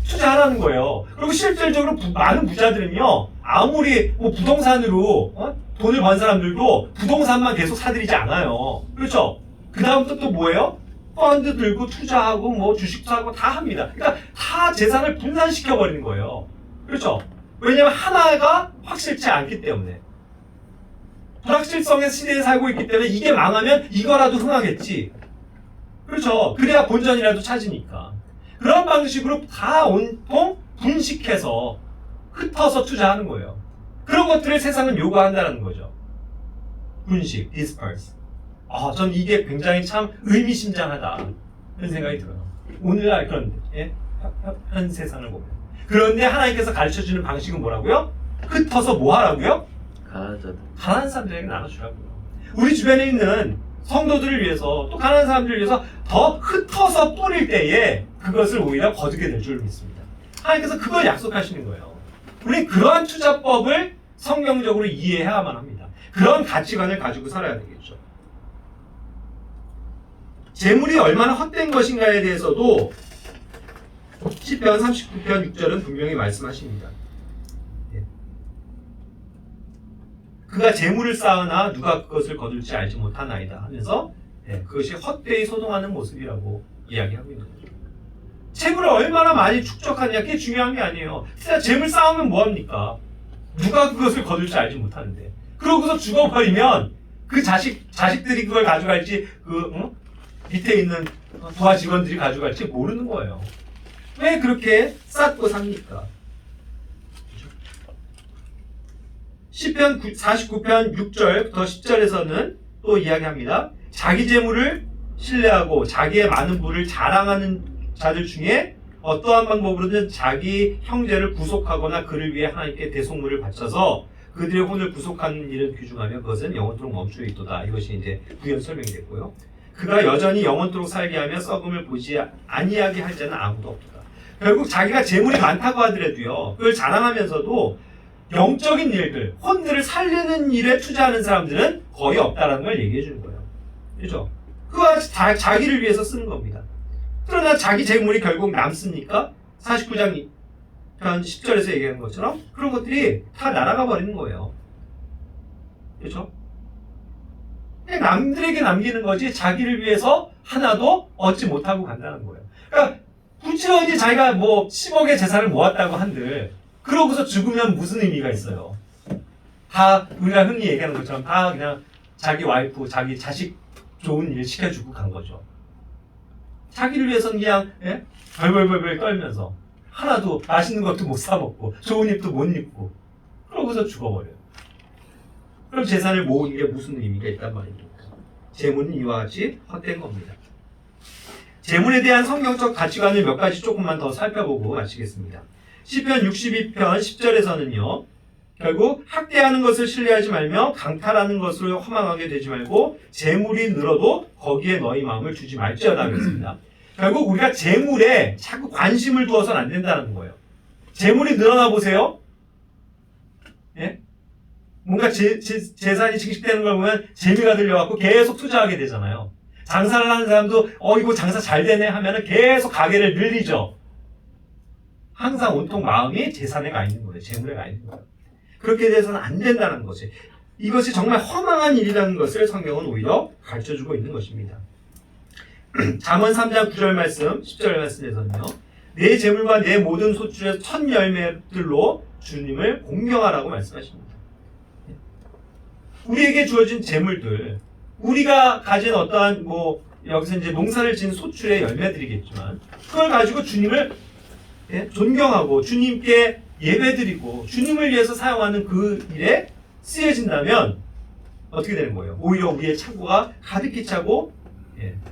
투자하라는 거예요. 그리고 실질적으로 많은 부자들은요 아무리 뭐 부동산으로 돈을 번 사람들도 부동산만 계속 사들이지 않아요. 그렇죠? 그 다음부터 또 뭐예요? 펀드 들고 투자하고 뭐 주식도 하고 다 합니다. 그러니까 다 재산을 분산시켜 버리는 거예요. 그렇죠? 왜냐면 하나가 확실치 않기 때문에. 불확실성의 시대에 살고 있기 때문에 이게 망하면 이거라도 흥하겠지. 그렇죠? 그래야 본전이라도 찾으니까. 그런 방식으로 다 온통 분식해서 흩어서 투자하는 거예요. 그런 것들을 세상은 요구한다는 거죠. 분식, disperse. 전 이게 굉장히 참 의미심장하다. 그런 생각이 들어요. 오늘날 그런 현 세상을 보면. 그런데 하나님께서 가르쳐주는 방식은 뭐라고요? 흩어서 뭐 하라고요? 가난한 사람들에게 나눠주라고요. 우리 주변에 있는 성도들을 위해서 또 가난한 사람들을 위해서 더 흩어서 뿌릴 때에 그것을 오히려 거두게 될 줄 믿습니다. 하나님께서 그걸 약속하시는 거예요. 우리 그러한 투자법을 성경적으로 이해해야만 합니다. 그런 가치관을 가지고 살아야 되겠죠. 재물이 얼마나 헛된 것인가에 대해서도 시편 39편 6절은 분명히 말씀하십니다. 그가 재물을 쌓으나 누가 그것을 거둘지 알지 못하나이다 하면서 그것이 헛되이 소동하는 모습이라고 이야기하고 있는 거죠. 재물을 얼마나 많이 축적하느냐 그게 중요한 게 아니에요. 진짜 재물 쌓으면 뭐합니까? 누가 그것을 거둘지 알지 못하는데 그러고서 죽어버리면 그 자식들이 그걸 가져갈지 밑에 있는 부하 직원들이 가져갈지 모르는 거예요. 왜 그렇게 쌓고 삽니까? 시편 49편 6절부터 10절에서는 또 이야기합니다. 자기 재물을 신뢰하고 자기의 많은 부를 자랑하는 자들 중에 어떠한 방법으로든 자기 형제를 구속하거나 그를 위해 하나님께 대속물을 바쳐서 그들의 혼을 구속하는 일을 규중하며 그것은 영원토록 멈추어 있도다. 이것이 이제 부연 설명이 됐고요. 그가 여전히 영원토록 살게 하며 썩음을 보지 아니하게 할 자는 아무도 없도다. 결국 자기가 재물이 많다고 하더라도요, 그걸 자랑하면서도 영적인 일들, 혼들을 살리는 일에 투자하는 사람들은 거의 없다라는 걸 얘기해 주는 거예요. 그죠? 그거 자기를 위해서 쓰는 겁니다. 그러나 자기 재물이 결국 남습니까? 49장 10절에서 얘기하는 것처럼 그런 것들이 다 날아가 버리는 거예요. 그렇죠? 그냥 남들에게 남기는 거지 자기를 위해서 하나도 얻지 못하고 간다는 거예요. 그러니까 부지런히 자기가 뭐 10억의 재산을 모았다고 한들 그러고서 죽으면 무슨 의미가 있어요? 다 우리가 흔히 얘기하는 것처럼 다 그냥 자기 와이프, 자기 자식 좋은 일 시켜주고 간 거죠. 자기를 위해서는 그냥 벌벌벌벌 떨면서 하나도 맛있는 것도 못 사 먹고 좋은 입도 못 입고 그러고서 죽어버려요. 그럼 재산을 모으는 게 무슨 의미가 있단 말입니까? 재물은 이와 같이 헛된 겁니다. 재물에 대한 성경적 가치관을 몇 가지 조금만 더 살펴보고 마치겠습니다. 시편 62편 10절에서는요. 결국 학대하는 것을 신뢰하지 말며 강탈하는 것으로 허망하게 되지 말고 재물이 늘어도 거기에 너희 마음을 주지 말지어다 그랬습니다. 결국 우리가 재물에 자꾸 관심을 두어서는 안 된다는 거예요. 재물이 늘어나 보세요. 예? 뭔가 재산이 증식되는 걸 보면 재미가 들려갖고 계속 투자하게 되잖아요. 장사를 하는 사람도 이거 장사 잘 되네 하면은 계속 가게를 늘리죠. 항상 온통 마음이 재산에 가 있는 거예요. 재물에 가 있는 거예요. 그렇게 돼서는 안 된다는 것이, 이것이 정말 허망한 일이라는 것을 성경은 오히려 가르쳐주고 있는 것입니다. 잠언 3장 9절 말씀, 10절 말씀에서는요. 내 재물과 내 모든 소출의 첫 열매들로 주님을 공경하라고 말씀하십니다. 우리에게 주어진 재물들, 우리가 가진 어떠한 여기서 이제 농사를 지은 소출의 열매들이겠지만 그걸 가지고 주님을 존경하고 주님께 예배드리고 주님을 위해서 사용하는 그 일에 쓰여진다면 어떻게 되는 거예요? 오히려 우리의 창고가 가득히 차고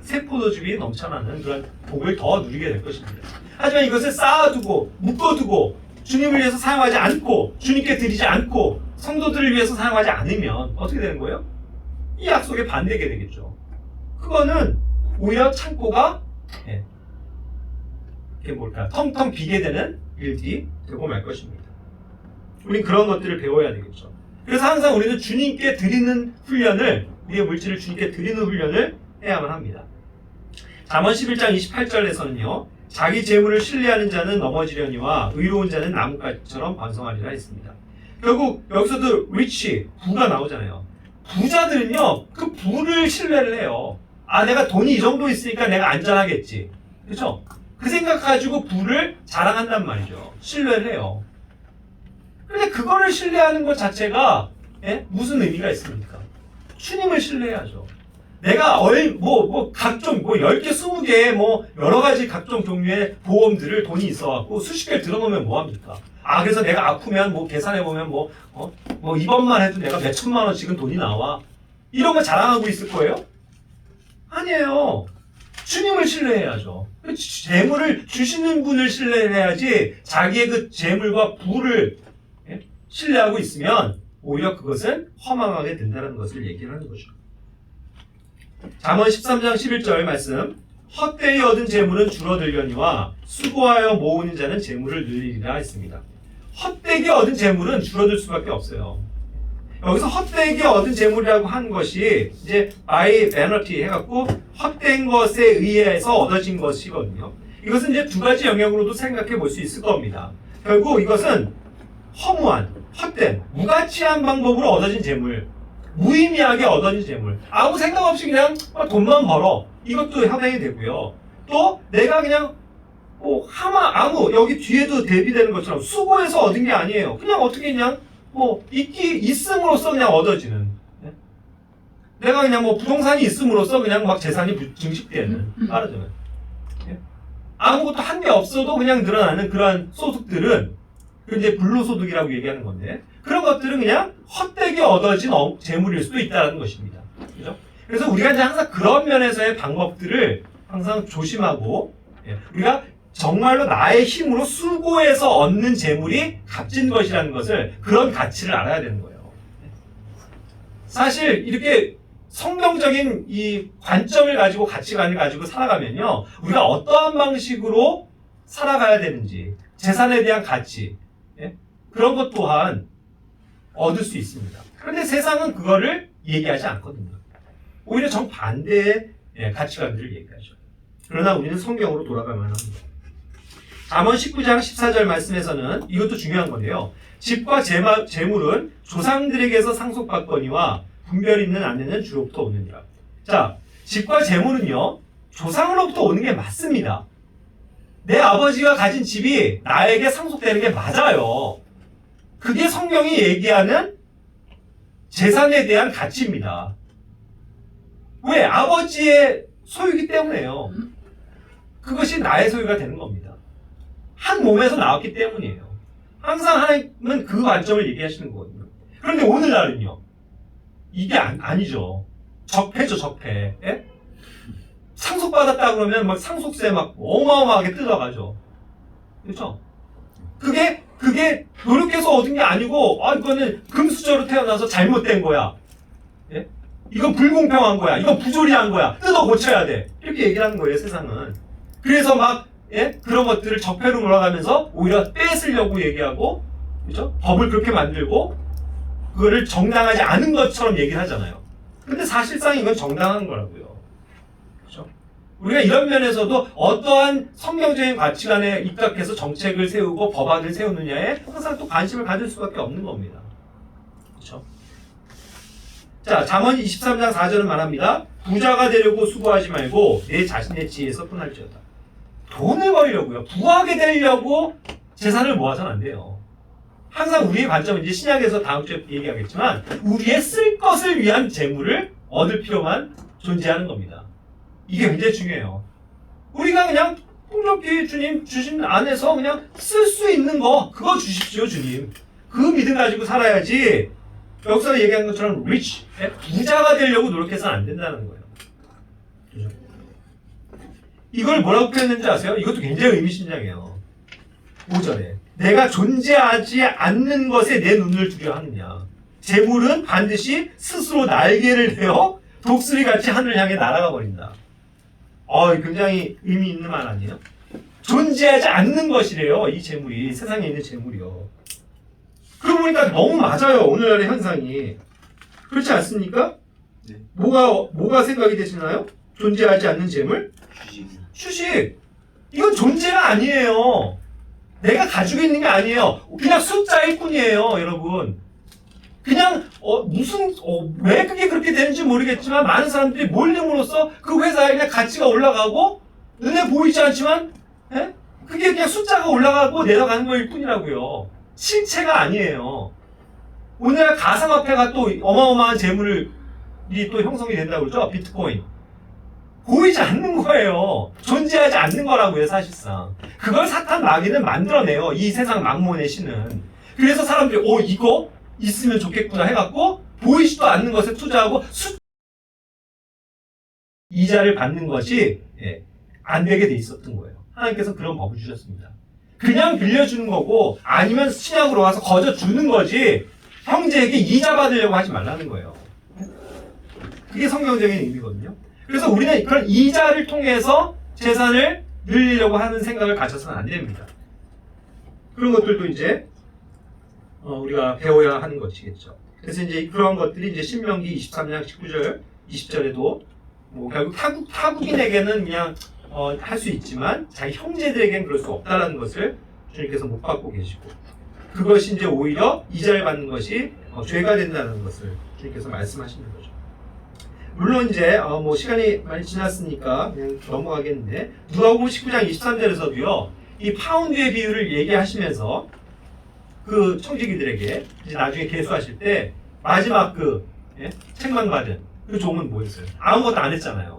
새 포도즙이 넘쳐나는 그런 복을 더 누리게 될 것입니다. 하지만 이것을 쌓아두고 묶어두고 주님을 위해서 사용하지 않고 주님께 드리지 않고 성도들을 위해서 사용하지 않으면 어떻게 되는 거예요? 이 약속에 반대게 되겠죠. 그거는 오히려 창고가 텅텅 비게 되는 일들이 되고 말 것입니다. 우린 그런 것들을 배워야 되겠죠. 그래서 항상 우리는 주님께 드리는 훈련을, 우리의 물질을 주님께 드리는 훈련을 해야만 합니다. 잠언 11장 28절에서는요. 자기 재물을 신뢰하는 자는 넘어지려니와 의로운 자는 나뭇가지처럼 번성하리라 했습니다. 결국 여기서도 rich, 부가 나오잖아요. 부자들은요. 그 부를 신뢰를 해요. 내가 돈이 이 정도 있으니까 내가 안전하겠지. 그렇죠? 그 생각 가지고 부를 자랑한단 말이죠. 신뢰를 해요. 근데 그거를 신뢰하는 것 자체가 무슨 의미가 있습니까? 주님을 신뢰해야죠. 내가 각종 10개, 20개 여러 가지 각종 종류의 보험들을 돈이 있어갖고 수십 개를 들어놓으면 뭐합니까? 그래서 내가 아프면 계산해보면 입원만 해도 내가 몇 천만 원씩은 돈이 나와. 이런 거 자랑하고 있을 거예요? 아니에요. 주님을 신뢰해야죠. 재물을 주시는 분을 신뢰해야지 자기의 그 재물과 부를 신뢰하고 있으면 오히려 그것은 허망하게 된다는 것을 얘기를 하는 거죠. 잠언 13장 11절 말씀, 헛되이 얻은 재물은 줄어들려니와 수고하여 모으는 자는 재물을 늘리리라 했습니다. 헛되게 얻은 재물은 줄어들 수밖에 없어요. 여기서 헛되게 얻은 재물이라고 한 것이 이제 by vanity 해갖고 헛된 것에 의해서 얻어진 것이거든요. 이것은 이제 두 가지 영역으로도 생각해 볼 수 있을 겁니다. 결국 이것은 허무한, 헛된, 무가치한 방법으로 얻어진 재물, 무의미하게 얻어진 재물, 아무 생각 없이 그냥 돈만 벌어, 이것도 해당이 되고요. 또 내가 그냥 여기 뒤에도 대비되는 것처럼 수고해서 얻은 게 아니에요. 그냥 어떻게 그냥 있음으로써 그냥 얻어지는. 내가 그냥 부동산이 있음으로써 그냥 막 재산이 증식되는. 말하자면. 아무것도 한 게 없어도 그냥 늘어나는 그러한 소득들은 이제 불로소득이라고 얘기하는 건데, 그런 것들은 그냥 헛되게 얻어진 재물일 수도 있다는 것입니다. 그죠? 그래서 우리가 이제 항상 그런 면에서의 방법들을 항상 조심하고, 우리가 정말로 나의 힘으로 수고해서 얻는 재물이 값진 것이라는 것을, 그런 가치를 알아야 되는 거예요. 사실 이렇게 성경적인 이 관점을 가지고 가치관을 가지고 살아가면요, 우리가 어떠한 방식으로 살아가야 되는지, 재산에 대한 가치, 예? 그런 것 또한 얻을 수 있습니다. 그런데 세상은 그거를 얘기하지 않거든요. 오히려 정반대의 가치관들을 얘기하죠. 그러나 우리는 성경으로 돌아가만 합니다. 잠언 19장 14절 말씀에서는 이것도 중요한 건데요. 집과 재물은 조상들에게서 상속받거니와 분별 있는 아내는 주로부터 오느니라. 자, 집과 재물은요, 조상으로부터 오는 게 맞습니다. 내 아버지가 가진 집이 나에게 상속되는 게 맞아요. 그게 성경이 얘기하는 재산에 대한 가치입니다. 왜? 아버지의 소유이기 때문에요. 그것이 나의 소유가 되는 겁니다. 한 몸에서 나왔기 때문이에요. 항상 하나님은 그 관점을 얘기하시는 거거든요. 그런데 오늘날은요, 이게 아니죠. 적폐죠, 적폐. 예? 상속받았다 그러면 막 상속세 막 어마어마하게 뜯어가죠. 그렇죠? 그게 노력해서 얻은 게 아니고, 이거는 금수저로 태어나서 잘못된 거야. 예? 이건 불공평한 거야. 이건 부조리한 거야. 뜯어 고쳐야 돼. 이렇게 얘기를 하는 거예요, 세상은. 그래서 막, 예? 그런 것들을 적폐로 몰아가면서 오히려 뺏으려고 얘기하고, 그렇죠? 법을 그렇게 만들고, 그거를 정당하지 않은 것처럼 얘기를 하잖아요. 근데 사실상 이건 정당한 거라고요. 그렇죠? 우리가 이런 면에서도 어떠한 성경적인 가치관에 입각해서 정책을 세우고 법안을 세우느냐에 항상 또 관심을 가질 수밖에 없는 겁니다. 그렇죠? 자, 잠언 23장 4절은 말합니다. 부자가 되려고 수고하지 말고 내 자신의 지혜에서 분할지어다. 돈을 벌려고요. 부하게 되려고 재산을 모아서는 안 돼요. 항상 우리의 관점은 이제 신약에서 다음 주에 얘기하겠지만 우리의 쓸 것을 위한 재물을 얻을 필요만 존재하는 겁니다. 이게 굉장히 중요해요. 우리가 그냥 풍족히 주님 주신 안에서 그냥 쓸 수 있는 거 그거 주십시오, 주님. 그 믿음 가지고 살아야지. 여기서 얘기한 것처럼 rich, 부자가 되려고 노력해서는 안 된다는 거예요. 그죠? 이걸 뭐라고 표현했는지 아세요? 이것도 굉장히 의미심장해요. 5절에 내가 존재하지 않는 것에 내 눈을 두려 하느냐. 재물은 반드시 스스로 날개를 대어 독수리같이 하늘을 향해 날아가 버린다. 굉장히 의미 있는 말 아니에요? 존재하지 않는 것이래요. 이 재물이. 세상에 있는 재물이요. 그러고 보니까 너무 맞아요. 오늘날의 현상이. 그렇지 않습니까? 네. 뭐가 생각이 되시나요? 존재하지 않는 재물? 휴식. 이건 존재가 아니에요. 내가 가지고 있는 게 아니에요. 그냥 숫자일 뿐이에요, 여러분. 그냥 왜 그게 그렇게 되는지 모르겠지만 많은 사람들이 몰림으로써 그 회사에 그냥 가치가 올라가고 눈에 보이지 않지만 그게 그냥 숫자가 올라가고 내려가는 거일 뿐이라고요. 실체가 아니에요. 오늘 가상화폐가 또 어마어마한 재물이 또 형성이 된다고 그러죠. 비트코인. 보이지 않는 거예요. 존재하지 않는 거라고요, 사실상. 그걸 사탄 마귀는 만들어내요. 이 세상 막론의 신은. 그래서 사람들이 이거 있으면 좋겠구나 해갖고 보이지도 않는 것에 투자하고 이자를 받는 것이 안 되게 돼 있었던 거예요. 하나님께서 그런 법을 주셨습니다. 그냥 빌려주는 거고 아니면 신약으로 와서 거저 주는 거지 형제에게 이자 받으려고 하지 말라는 거예요. 그게 성경적인 의미거든요. 그래서 우리는 그런 이자를 통해서 재산을 늘리려고 하는 생각을 가져서는 안 됩니다. 그런 것들도 이제 우리가 배워야 하는 것이겠죠. 그래서 이제 그런 것들이 이제 신명기 23장 19절, 20절에도 결국 타국인에게는 그냥 할 수 있지만 자기 형제들에게는 그럴 수 없다라는 것을 주님께서 못 받고 계시고 그것이 이제 오히려 이자를 받는 것이 죄가 된다는 것을 주님께서 말씀하시는 거죠. 물론 이제 시간이 많이 지났으니까 그냥 넘어가겠는데 누가복음 19장 23절에서도요 이 파운드의 비유를 얘기하시면서 그 청지기들에게 이제 나중에 계수하실 때 마지막 책망받은 그 종은 뭐였어요? 아무것도 안 했잖아요.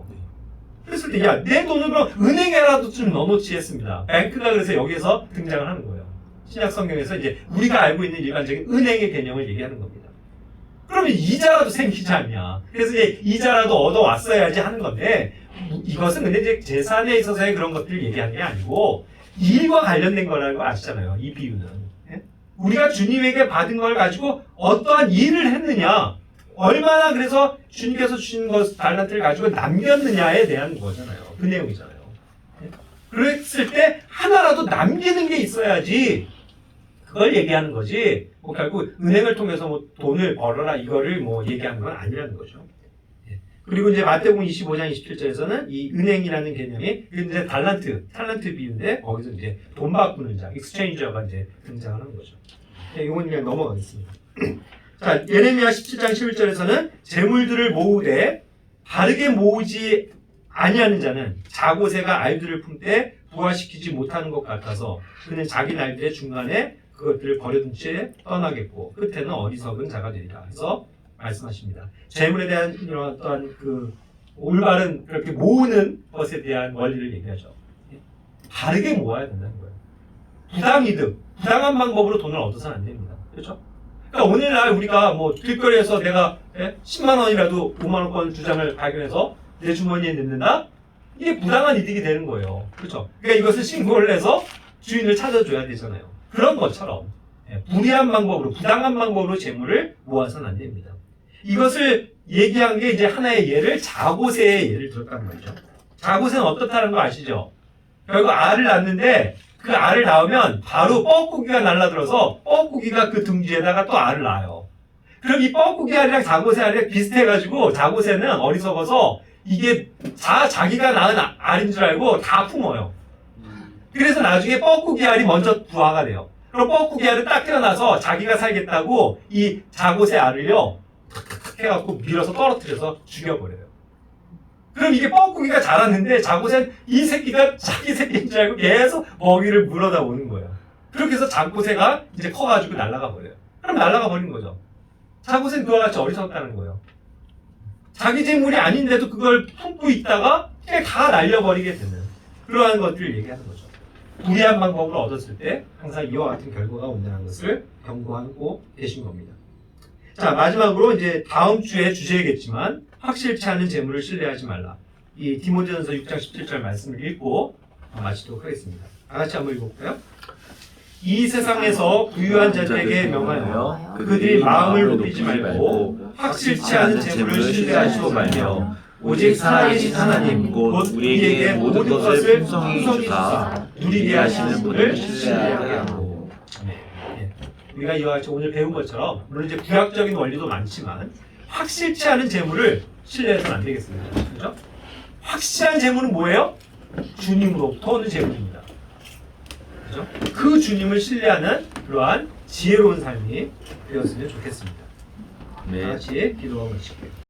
그랬을 때 내 돈을 그럼 은행에라도 좀 넣어놓지 했습니다. 뱅크가 그래서 여기에서 등장을 하는 거예요. 신약 성경에서 이제 우리가 알고 있는 일반적인 은행의 개념을 얘기하는 겁니다. 그러면 이자라도 생기지 않냐. 그래서 이제 이자라도 얻어왔어야지 하는 건데 이것은 근데 이제 재산에 있어서의 그런 것들을 얘기하는 게 아니고 일과 관련된 거라는 거 아시잖아요. 이 비유는. 우리가 주님에게 받은 걸 가지고 어떠한 일을 했느냐, 얼마나 그래서 주님께서 주신 것 달란트를 가지고 남겼느냐에 대한 거잖아요. 그 내용이잖아요. 그랬을 때 하나라도 남기는 게 있어야지 그걸 얘기하는 거지. 뭐 결국 은행을 통해서 뭐 돈을 벌어라 이거를 뭐 얘기하는 건 아니라는 거죠. 그리고 이제 마태복음 25장 27절에서는 이 은행이라는 개념이 이제 탈란트 비유인데 거기서 이제 돈 바꾸는 자, 익스체인저가 이제 등장하는 거죠. 이건 그냥 넘어가겠습니다. 자, 예레미야 17장 11절에서는 재물들을 모으되 바르게 모으지 아니하는 자는 자고새가 알들을 품되 부화시키지 못하는 것 같아서 그는 자기 날들의 중간에 그것들을 버려둔 채 떠나겠고 끝에는 어리석은 자가 되리라. 그래서 말씀하십니다. 재물에 대한 이런 어떤 그 올바른 그렇게 모으는 것에 대한 원리를 얘기하죠. 바르게 모아야 된다는 거예요. 부당이득, 부당한 방법으로 돈을 얻어서는 안 됩니다. 그렇죠? 그러니까 오늘날 우리가 뭐 길거리에서 내가 10만 원이라도 5만 원권 두 장을 발견해서 내 주머니에 넣는다? 이게 부당한 이득이 되는 거예요. 그렇죠? 그러니까 이것을 신고를 해서 주인을 찾아줘야 되잖아요. 그런 것처럼 불의한 방법으로, 부당한 방법으로 재물을 모아서는 안 됩니다. 이것을 얘기한 게 이제 하나의 예를, 자고새의 예를 들었단 말이죠. 자고새는 어떻다는 거 아시죠? 결국 알을 낳는데 그 알을 낳으면 바로 뻐꾸기가 날라들어서 뻐꾸기가 그 둥지에다가 또 알을 낳아요. 그럼 이 뻐꾸기 알이랑 자고새 알이랑 비슷해가지고 자고새는 어리석어서 이게 자기가 낳은 알인 줄 알고 다 품어요. 그래서 나중에 뻐꾸기 알이 먼저 부화가 돼요. 그럼 뻐꾸기 알은 딱 태어나서 자기가 살겠다고 이 자고새 알을요 탁탁탁 해갖고 밀어서 떨어뜨려서 죽여버려요. 그럼 이게 뻐꾸기가 자랐는데 자고새는 이 새끼가 자기 새끼인 줄 알고 계속 먹이를 물어다 오는 거예요. 그렇게 해서 자고새가 이제 커가지고 날아가 버려요. 그럼 날아가 버린 거죠. 자고새는 그와 같이 어리석었다는 거예요. 자기 재물이 아닌데도 그걸 품고 있다가 그냥 다 날려버리게 되는 그러한 것들을 얘기하는 거죠. 불의한 방법으로 얻었을 때 항상 이와 같은 결과가 온다는 것을 경고하고 계신 겁니다. 자, 마지막으로 이제 다음 주에 주제겠지만 확실치 않은 재물을 신뢰하지 말라. 이 디모데전서 6장 17절 말씀을 읽고 마치도록 하겠습니다. 다 같이 한번 읽어볼까요? 이 세상에서 부유한 자들에게 명하여 그들이 마음을 높이지 말고 확실치 않은 재물을 신뢰하시고 말며 오직 살아계신 하나님 곧 우리에게 모든 것을 풍성히 주사 누리게 하시는 분을 신뢰하게 하고. 우리가 이와 같이 오늘 배운 것처럼 물론 이제 구약적인 원리도 많지만 확실치 않은 재물을 신뢰해서는 안 되겠습니다. 그렇죠? 확실한 재물은 뭐예요? 주님으로부터 오는 재물입니다. 그렇죠? 그 주님을 신뢰하는 그러한 지혜로운 삶이 되었으면 좋겠습니다. 다 같이 기도하고 마칠게요.